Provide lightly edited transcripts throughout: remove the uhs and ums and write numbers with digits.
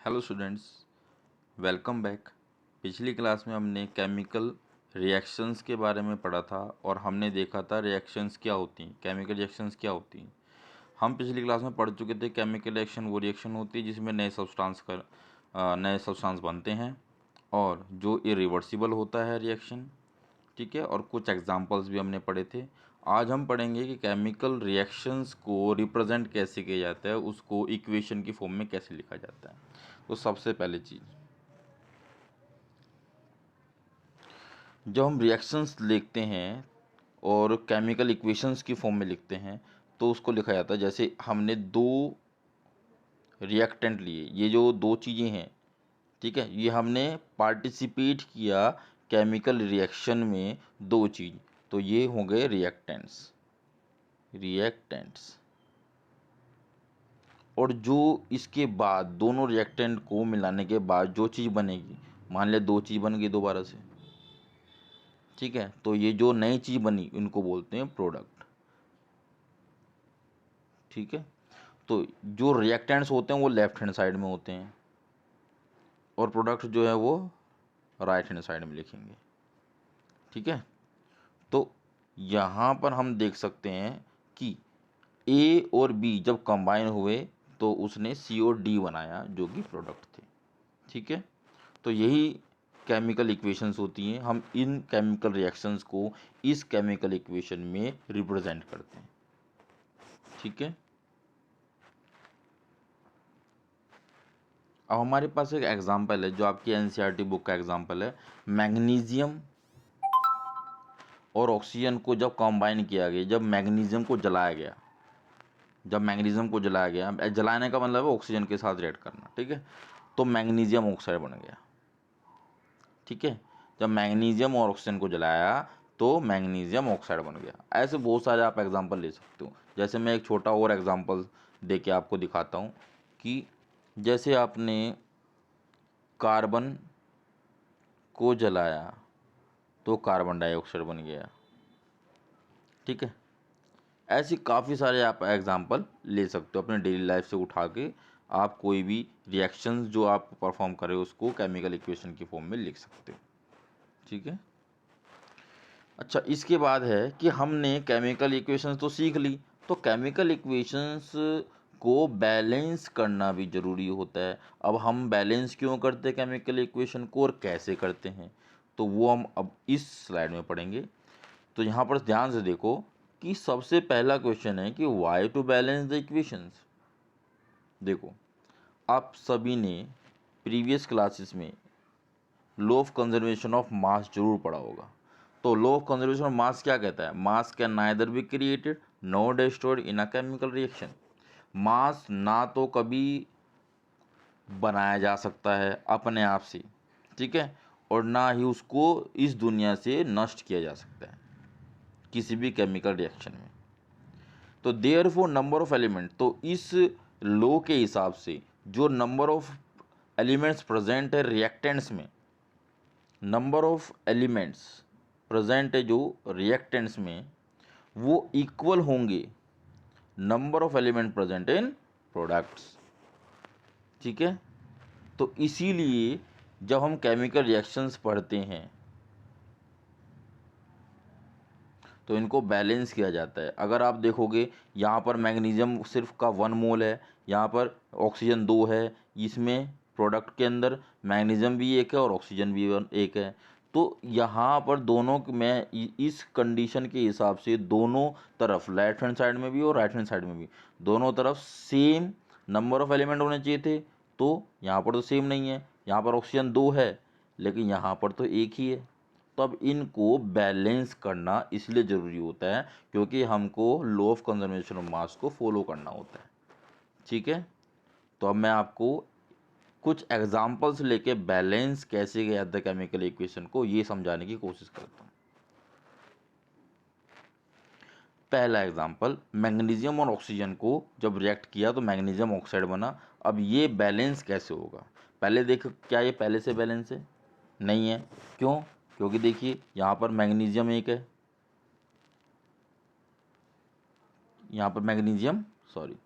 Hello students, welcome back. पिछली class में हमने केमिकल रिएक्शंस के बारे में पढ़ा था और हमने देखा था रिएक्शंस क्या होती हैं, केमिकल रिएक्शंस क्या होती हैं। हम पिछली क्लास में पढ़ चुके थे केमिकल रिएक्शन वो रिएक्शन होती है जिसमें नए सब्सटेंस बनते हैं और जो इरिवर्सिबल होता है रिएक्शन। ठीक है, और कुछ एग्जांपल्स भी हमने पढ़े थे। आज हम पढ़ेंगे कि केमिकल रिएक्शंस को रिप्रेजेंट कैसे किया जाता है, उसको इक्वेशन की फॉर्म में कैसे लिखा जाता है। तो सबसे पहले चीज़, जब हम रिएक्शंस लिखते हैं और केमिकल इक्वेशंस की फॉर्म में लिखते हैं तो उसको लिखा जाता है, जैसे हमने दो रिएक्टेंट लिए, ये जो दो चीज़ें हैं, ठीक है, ये हमने पार्टिसिपेट किया केमिकल रिएक्शन में, दो चीज़, तो ये हो गए रिएक्टेंट्स। रिएक्टेंट्स और जो इसके बाद दोनों रिएक्टेंट को मिलाने के बाद जो चीज़ बनेगी, मान लिया दो चीज़ बन गई दोबारा से, ठीक है, तो ये जो नई चीज़ बनी इनको बोलते हैं प्रोडक्ट। ठीक है, तो जो रिएक्टेंट्स होते हैं वो लेफ्ट हैंड साइड में होते हैं और प्रोडक्ट जो है वो राइट हैंड साइड में लिखेंगे। ठीक है, तो यहाँ पर हम देख सकते हैं कि ए और बी जब कंबाइन हुए तो उसने सी और डी बनाया जो कि प्रोडक्ट थे। ठीक है, तो यही केमिकल इक्वेशंस होती हैं। हम इन केमिकल रिएक्शंस को इस केमिकल इक्वेशन में रिप्रेजेंट करते हैं। ठीक है, अब हमारे पास एक एग्जांपल है जो आपकी एनसीईआरटी बुक का एग्जांपल है। मैग्नीशियम और ऑक्सीजन को जब कंबाइन किया गया, जब मैग्नीशियम को जलाया गया, जब मैग्नीशियम को जलाया गया, जलाने का मतलब है ऑक्सीजन के साथ रिएक्ट करना। ठीक है, तो मैग्नीशियम ऑक्साइड बन गया। ठीक है, जब मैग्नीशियम और ऑक्सीजन को जलाया तो मैग्नीशियम ऑक्साइड बन गया। ऐसे बहुत सारे आप एग्जांपल ले सकते हो। जैसे मैं एक छोटा और एग्जांपल दे के आपको दिखाता हूँ कि जैसे आपने कार्बन को जलाया तो कार्बन डाइऑक्साइड बन गया। ठीक है, ऐसी काफ़ी सारे आप एग्जांपल ले सकते हो अपने डेली लाइफ से उठा के। आप कोई भी रिएक्शंस जो आप परफॉर्म करें उसको केमिकल इक्वेशन की फॉर्म में लिख सकते हो। ठीक है, अच्छा, इसके बाद है कि हमने केमिकल इक्वेशंस तो सीख ली, तो केमिकल इक्वेशंस को बैलेंस करना भी ज़रूरी होता है। अब हम बैलेंस क्यों करते हैं केमिकल इक्वेशन को और कैसे करते हैं, तो वो हम अब इस स्लाइड में पढ़ेंगे। तो यहाँ पर ध्यान से देखो कि सबसे पहला क्वेश्चन है कि why to balance the equations. देखो, आप सभी ने प्रीवियस क्लासेस में law of conservation of mass जरूर पढ़ा होगा। तो law of conservation of mass क्या कहता है? Mass can neither be created nor destroyed in a chemical reaction. Mass ना तो कभी बनाया जा सकता है अपने आप से, ठीक है, और ना ही उसको इस दुनिया से नष्ट किया जा सकता है किसी भी केमिकल रिएक्शन में। तो देयरफॉर नंबर ऑफ एलिमेंट, तो इस लॉ के हिसाब से जो नंबर ऑफ एलिमेंट्स प्रेजेंट है रिएक्टेंट्स में, नंबर ऑफ एलिमेंट्स प्रेजेंट है जो रिएक्टेंट्स में, वो इक्वल होंगे number of element present in products. ठीक है, तो इसीलिए जब हम केमिकल रिएक्शंस पढ़ते हैं तो इनको बैलेंस किया जाता है। अगर आप देखोगे यहाँ पर मैग्नीशियम सिर्फ का 1 मोल है, यहाँ पर ऑक्सीजन 2 है, इसमें प्रोडक्ट के अंदर मैग्नीशियम भी 1 है और ऑक्सीजन भी 1 है। तो यहाँ पर दोनों में इस कंडीशन के हिसाब से दोनों तरफ, लेफ्ट हैंड साइड में भी और राइट हैंड साइड में भी, दोनों तरफ सेम नंबर ऑफ एलिमेंट होने चाहिए थे। तो यहाँ पर तो सेम नहीं है, यहाँ पर ऑक्सीजन 2 है लेकिन यहाँ पर तो 1 ही है। तब इनको बैलेंस करना इसलिए ज़रूरी होता है क्योंकि हमको लॉ ऑफ कंजर्वेशन ऑफ मास को फॉलो करना होता है। ठीक है, तो अब मैं आपको कुछ एग्जांपल्स लेके बैलेंस कैसे किया जाता है केमिकल इक्वेशन को ये समझाने की कोशिश करता हूँ। पहला एग्जांपल, मैग्नीशियम और ऑक्सीजन को जब रिएक्ट किया तो मैग्नीशियम ऑक्साइड बना। अब ये बैलेंस कैसे होगा? पहले देखो, क्या ये पहले से बैलेंस है? नहीं है। क्यों? क्योंकि देखिए यहाँ पर मैग्नीशियम 1 है, यहाँ पर मैग्नीशियम, सॉरी,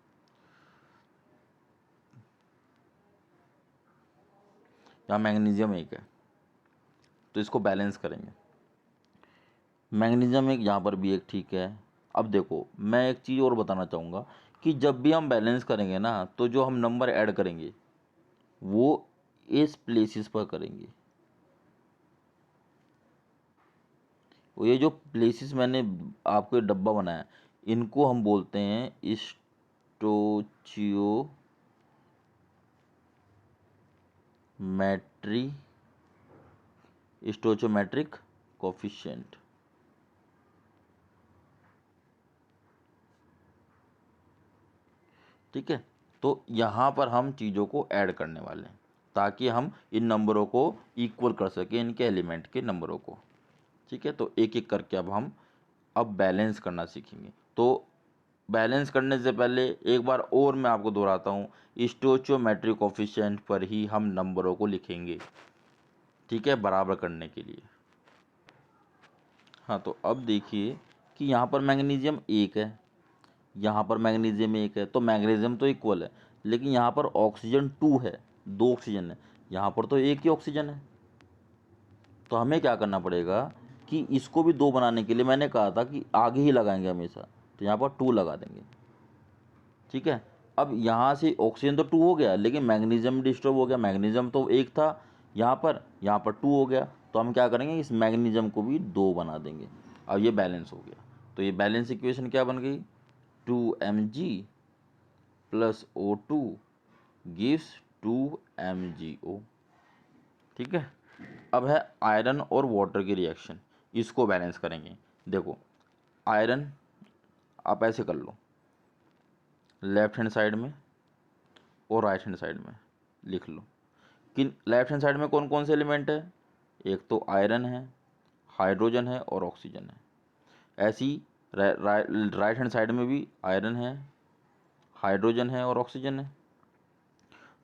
यहाँ मैग्नीशियम 1 है, तो इसको बैलेंस करेंगे। मैग्नीशियम 1 यहाँ पर भी 1 ठीक है। अब देखो मैं एक चीज़ और बताना चाहूँगा कि जब भी हम बैलेंस करेंगे ना, तो जो हम नंबर ऐड करेंगे वो इस प्लेसेस पर करेंगे। वो ये जो प्लेसेस मैंने आपको ये डब्बा बनाया, इनको हम बोलते हैं स्टोचियोमेट्रिक कोफिशिएंट। ठीक है, तो यहाँ पर हम चीज़ों को ऐड करने वाले हैं ताकि हम इन नंबरों को इक्वल कर सकें, इनके एलिमेंट के नंबरों को। ठीक है, तो एक एक करके अब बैलेंस करना सीखेंगे। तो बैलेंस करने से पहले एक बार और मैं आपको दोहराता हूँ, स्टोचियोमेट्रिक कोफिशिएंट पर ही हम नंबरों को लिखेंगे। ठीक है, बराबर करने के लिए। हाँ, तो अब देखिए कि यहाँ पर मैग्नीशियम 1 है, यहाँ पर मैग्नीशियम 1 है, तो मैग्नीशियम तो इक्वल है, लेकिन यहाँ पर ऑक्सीजन 2 है, 2 ऑक्सीजन है, यहाँ पर तो 1 ही ऑक्सीजन है। तो हमें क्या करना पड़ेगा कि इसको भी 2 बनाने के लिए मैंने कहा था कि आगे ही लगाएंगे हमेशा, तो यहाँ पर 2 लगा देंगे। ठीक है, अब यहाँ से ऑक्सीजन तो 2 हो गया, लेकिन मैग्नीशियम डिस्टर्ब हो गया। मैग्नीशियम तो 1 था यहाँ पर 2 हो गया, तो हम क्या करेंगे, इस मैग्नीशियम को भी 2 बना देंगे। अब ये बैलेंस हो गया, तो ये बैलेंस इक्वेशन क्या बन गई, 2Mg plus O2 gives 2MgO। ठीक है, अब है आयरन और वाटर की रिएक्शन, इसको बैलेंस करेंगे। देखो आयरन आप ऐसे कर लो, लेफ्ट हैंड साइड में और राइट हैंड साइड में लिख लो कि लेफ्ट हैंड साइड में कौन कौन से एलिमेंट है, एक तो आयरन है, हाइड्रोजन है और ऑक्सीजन है। ऐसी राइट हैंड साइड में भी आयरन है, हाइड्रोजन है और ऑक्सीजन है।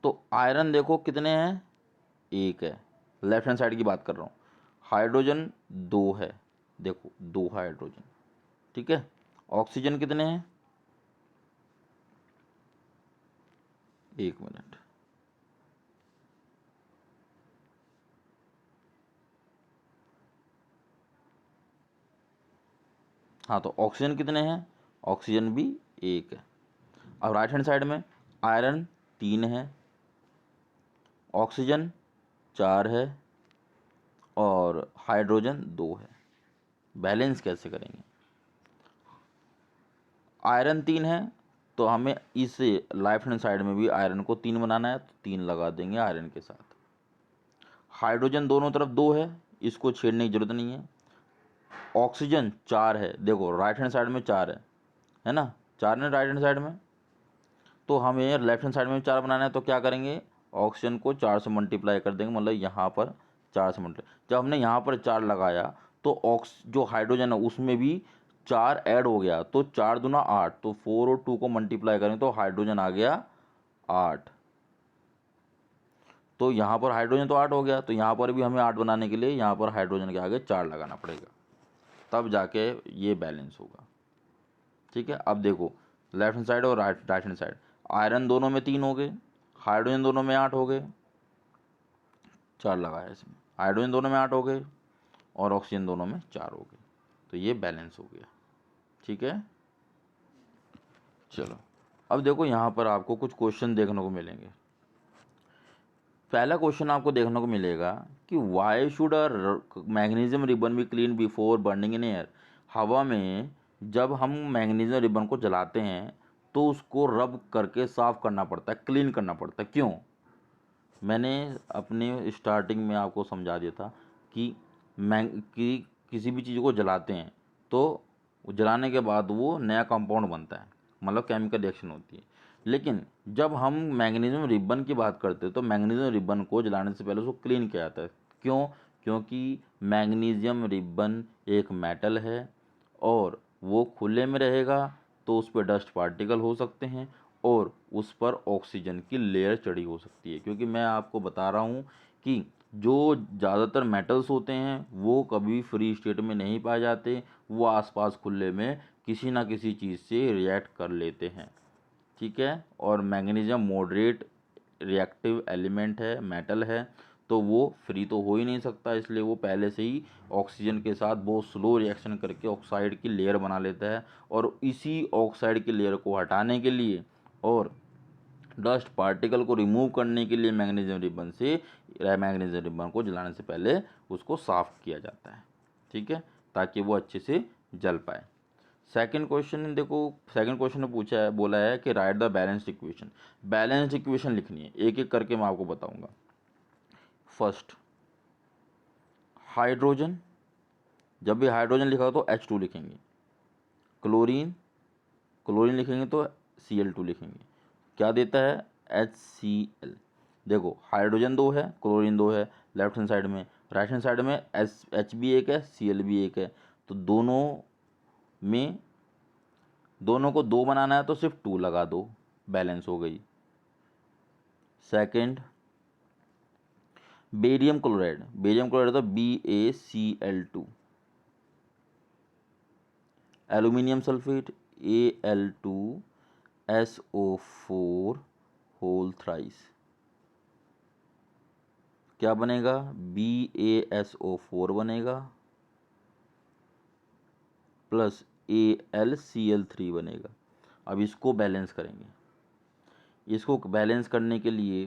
तो आयरन देखो कितने हैं, 1 है, लेफ्ट हैंड साइड की बात कर रहा हूँ। हाइड्रोजन 2 है, देखो 2 हाइड्रोजन। ठीक है, ऑक्सीजन कितने हैं, 1 मिनट, हाँ तो ऑक्सीजन कितने हैं, ऑक्सीजन भी 1 है। अब राइट हैंड साइड में आयरन 3 है, ऑक्सीजन 4 है और हाइड्रोजन 2 है। बैलेंस कैसे करेंगे, आयरन 3 है तो हमें इस लेफ्ट हैंड साइड में भी आयरन को 3 बनाना है, तो 3 लगा देंगे आयरन के साथ। हाइड्रोजन दोनों तरफ 2 है, इसको छेड़ने की जरूरत नहीं है। ऑक्सीजन 4 है, देखो राइट हैंड साइड में 4 है ना, 4 है राइट हैंड साइड में, तो हमें लेफ्ट हैंड साइड में 4 बनाना है, तो क्या करेंगे, ऑक्सीजन को 4 से मल्टीप्लाई कर देंगे, मतलब यहाँ पर 4 से मल्टीप्लाई। जब हमने यहाँ पर 4 लगाया तो जो हाइड्रोजन है उसमें भी 4 ऐड हो गया, तो 4 दूना 8, तो 4 और 2 को मल्टीप्लाई करें तो हाइड्रोजन आ गया 8। तो यहाँ पर हाइड्रोजन तो 8 हो गया, तो यहाँ पर भी हमें 8 बनाने के लिए यहाँ पर हाइड्रोजन के आगे 4 लगाना पड़ेगा, तब जाके ये बैलेंस होगा। ठीक है, अब देखो लेफ्ट हैंड साइड और राइट हैंड साइड, आयरन दोनों में 3 हो गए, हाइड्रोजन दोनों में 8 हो गए, 4 लगाया इसमें, हाइड्रोजन दोनों में 8 हो गए और ऑक्सीजन दोनों में 4 हो गए, तो ये बैलेंस हो गया। ठीक है, चलो अब देखो यहाँ पर आपको कुछ क्वेश्चन देखने को मिलेंगे। पहला क्वेश्चन आपको देखने को मिलेगा कि why should a magnesium ribbon be clean before burning in air. हवा में जब हम मैग्नीशियम रिबन को जलाते हैं तो उसको रब करके साफ करना पड़ता है, क्लीन करना पड़ता है, क्यों। मैंने अपने स्टार्टिंग में आपको समझा दिया था कि किसी भी चीज़ को जलाते हैं तो जलाने के बाद वो नया कंपाउंड बनता है, मतलब केमिकल रिएक्शन होती है। लेकिन जब हम मैग्नीशियम रिबन की बात करते हैं तो मैग्नीशियम रिबन को जलाने से पहले उसको क्लीन किया जाता है, क्यों, क्योंकि मैग्नीशियम रिबन एक मेटल है और वो खुले में रहेगा तो उस पर डस्ट पार्टिकल हो सकते हैं और उस पर ऑक्सीजन की लेयर चढ़ी हो सकती है। क्योंकि मैं आपको बता रहा हूँ कि जो ज़्यादातर मेटल्स होते हैं वो कभी फ्री स्टेट में नहीं पाए जाते, वो आसपास खुले में किसी ना किसी चीज़ से रिएक्ट कर लेते हैं। ठीक है, और मैग्नीशियम मॉडरेट रिएक्टिव एलिमेंट है, मेटल है, तो वो फ्री तो हो ही नहीं सकता, इसलिए वो पहले से ही ऑक्सीजन के साथ बहुत स्लो रिएक्शन करके ऑक्साइड की लेयर बना लेता है, और इसी ऑक्साइड की लेयर को हटाने के लिए और डस्ट पार्टिकल को रिमूव करने के लिए मैग्नीशियम रिबन को जलाने से पहले उसको साफ़ किया जाता है, ठीक है, ताकि वो अच्छे से जल पाए। सेकंड क्वेश्चन देखो, सेकंड क्वेश्चन में पूछा है, बोला है कि right the balanced equation. Balanced equation लिखनी है, एक एक करके मैं आपको बताऊंगा। फर्स्ट, हाइड्रोजन, जब भी हाइड्रोजन लिखा हो तो H2 लिखेंगे। क्लोरीन, क्लोरीन लिखेंगे तो Cl2 लिखेंगे। क्या देता है? HCl। देखो हाइड्रोजन 2 है, क्लोरीन 2 है लेफ्ट हैंड साइड में, राइट हैंड साइड में H भी एक है, Cl भी एक है, तो दोनों को 2 बनाना है तो सिर्फ 2 लगा दो, बैलेंस हो गई। सेकंड, बेरियम क्लोराइड, तो BaCl2। Aluminium sulphate Al2SO4 whole thrice. क्या बनेगा? BaSO4 बनेगा प्लस AlCl3 बनेगा। अब इसको बैलेंस करेंगे। इसको बैलेंस करने के लिए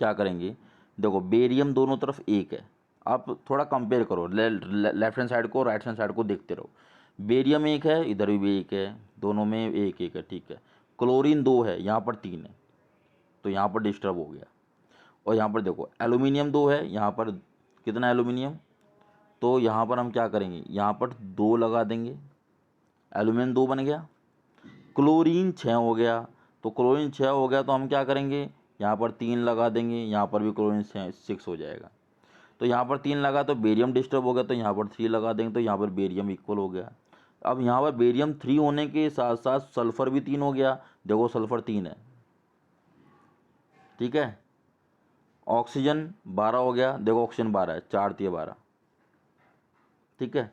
क्या करेंगे? देखो बेरियम दोनों तरफ एक है, आप थोड़ा कंपेयर करो, लेफ्ट हैंड साइड को राइट हैंड साइड को देखते रहो। बेरियम एक है, इधर भी एक है, दोनों में एक एक है, ठीक है। क्लोरीन 2 है, यहाँ पर 3 है, तो यहाँ पर डिस्टर्ब हो गया। और यहाँ पर देखो एल्यूमिनियम 2 है, यहाँ पर कितना एल्यूमिनियम, तो यहाँ पर हम क्या करेंगे, यहाँ पर 2 लगा देंगे, एल्यूमिनियम 2 बन गया। क्लोरीन 6 हो गया, तो क्लोरीन 6 हो गया तो हम क्या करेंगे, यहाँ पर 3 लगा देंगे, यहाँ पर भी क्लोरीन 6 हो जाएगा। तो यहाँ पर 3 लगा तो बेरियम डिस्टर्ब हो गया, तो यहाँ पर 3 लगा देंगे, तो यहाँ पर बेरियम इक्वल हो गया। अब यहाँ पर बेरियम 3 होने के साथ साथ सल्फर भी 3 हो गया, देखो सल्फर 3 है, ठीक है। ऑक्सीजन 12 हो गया, देखो ऑक्सीजन 12 है, 4 3 12, ठीक है।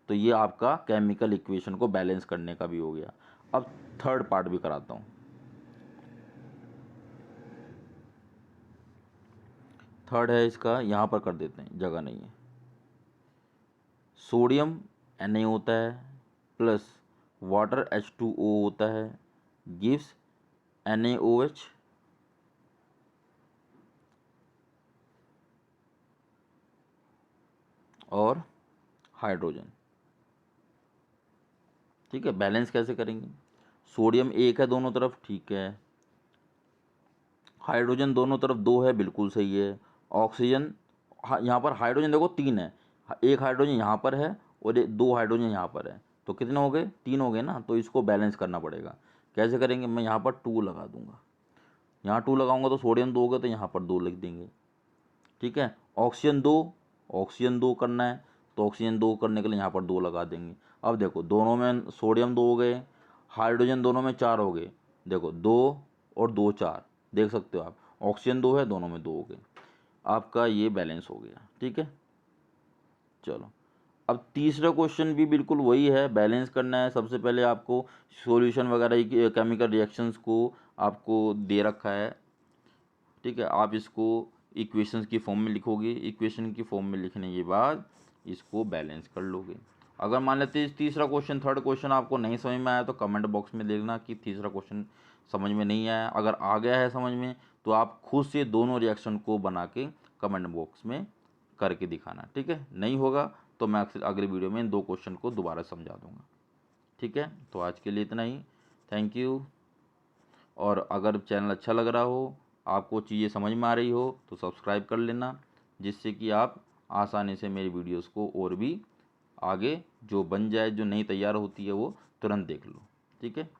तो ये आपका केमिकल इक्वेशन को बैलेंस करने का भी हो गया। अब थर्ड पार्ट भी कराता हूँ। थर्ड है इसका, यहाँ पर कर देते हैं, जगह नहीं है। सोडियम Na होता है प्लस वाटर H2O होता है, गिव्स NaOH और हाइड्रोजन, ठीक है। बैलेंस कैसे करेंगे? सोडियम 1 है दोनों तरफ, ठीक है। हाइड्रोजन दोनों तरफ 2 है, बिल्कुल सही है। ऑक्सीजन, यहाँ पर हाइड्रोजन देखो 3 है, एक हाइड्रोजन यहाँ पर है और 2 हाइड्रोजन यहाँ पर है, तो कितने हो गए? 3 हो गए ना। तो इसको बैलेंस करना पड़ेगा। कैसे करेंगे? मैं यहाँ पर 2 लगा दूंगा, यहाँ 2 लगाऊंगा तो सोडियम 2 होगा, तो यहाँ पर 2 लिख देंगे, ठीक है। ऑक्सीजन 2 करना है, तो ऑक्सीजन 2 करने के लिए यहाँ पर 2 लगा देंगे। अब देखो दोनों में सोडियम 2 हो गए, हाइड्रोजन दोनों में 4 हो गए, देखो 2 और 2 4, देख सकते हो आप, ऑक्सीजन 2 है, दोनों में 2 हो गए, आपका ये बैलेंस हो गया, ठीक है। चलो अब तीसरा क्वेश्चन भी बिल्कुल वही है, बैलेंस करना है। सबसे पहले आपको सॉल्यूशन वगैरह की केमिकल रिएक्शंस को आपको दे रखा है, ठीक है। आप इसको इक्वेशंस की फॉर्म में लिखोगे, इक्वेशन की फॉर्म में लिखने के बाद इसको बैलेंस कर लोगे। अगर मान लेते तीसरा क्वेश्चन, थर्ड क्वेश्चन आपको नहीं समझ में आया तो कमेंट बॉक्स में देखना कि तीसरा क्वेश्चन समझ में नहीं आया। अगर आ गया है समझ में तो आप खुद से दोनों रिएक्शन को बना के कमेंट बॉक्स में करके दिखाना, ठीक है। नहीं होगा तो मैं अगले वीडियो में इन 2 क्वेश्चन को दोबारा समझा दूंगा, ठीक है। तो आज के लिए इतना ही, थैंक यू। और अगर चैनल अच्छा लग रहा हो, आपको चीज़ें समझ में आ रही हो तो सब्सक्राइब कर लेना, जिससे कि आप आसानी से मेरी वीडियोस को और भी आगे जो बन जाए, जो नई तैयार होती है वो तुरंत देख लो, ठीक है।